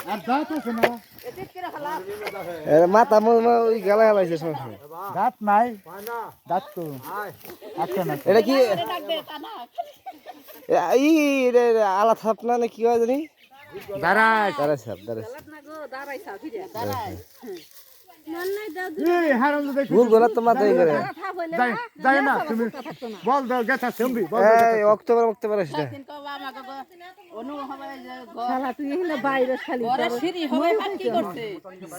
আর দাঁত আছে না এর মাথা ওই গালা গালাইছে সমস্যা দাঁত নাই দাঁত তো আচ্ছা না এটা কি ই আলা থাপ না কি হয় জানি দাঁড়ায় দাঁড়াই সাপ দাঁড়াই এই হারাম তো দেখি ভুল গলা তো মাথায় করে যাই না তুমি বল দাও গেছা তুমি বল এই অক্টোবর সেটা শালা তুই এখানে বাইরে খালি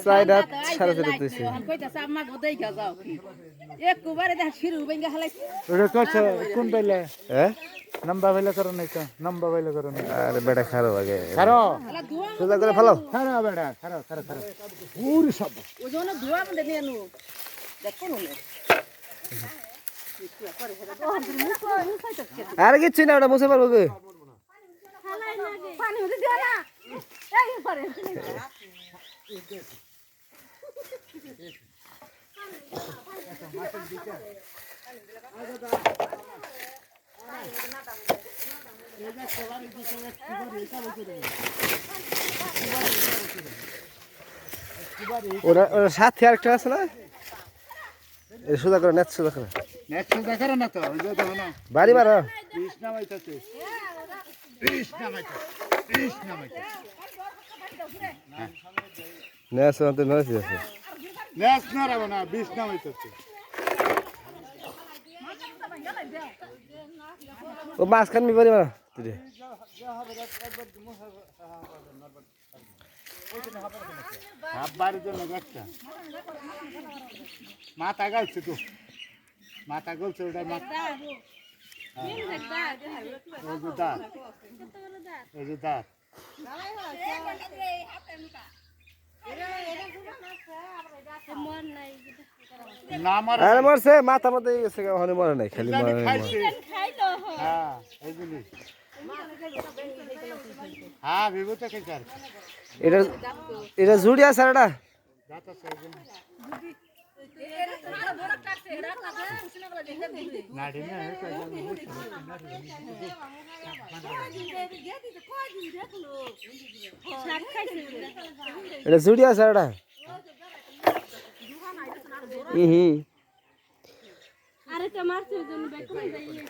সাইড হাত সাড়ে সাড়ে দিয়েছে ওটা কইছে কোন পাইলে হ্যাঁ নাম্বা পাইলে করো নাই তো নাম্বা পাইলে করো নাই আরে বেটা খারো আগে খারো সোজা করে ফেলো খারো বেটা খারো পুরি সব আরে কিচ্ছু না ওটা মুছে পারবো গে পানি হতে দিও না এই করে ওরা সাথে আরেকটা আছে না এই সোজা করে নেট সোজা করে নেক্সট দেখার না তো ওই যে দেখো না বাড়ি মারো কৃষ্ণ নামাইতেছে কৃষ্ণ নামাইতেছে নেট সোজা নড়ছে আছে নেক্সট নরাবো না 20 নামাইতেছে ও মাছ খান মি বাড়ি মারো তুই হাববার জন্য একটা মাথা গালছে তো মাথা গলছে ওটা মাথা এই যে দাঁত না মারা আরে মরছে মাথা মধ্যে গেছে ওখানে মরে নাই খালি মরে নাই হ্যাঁ এই জিনিস হ্যাঁ বিভূত খাইছে আর এটা এটা জুড়ি আছে এটা দাঁত আছে নাড়ি না এটা জুড়ি আছে এটা আরে তো মারছে ওই জন্য বেকুন যাইয়ে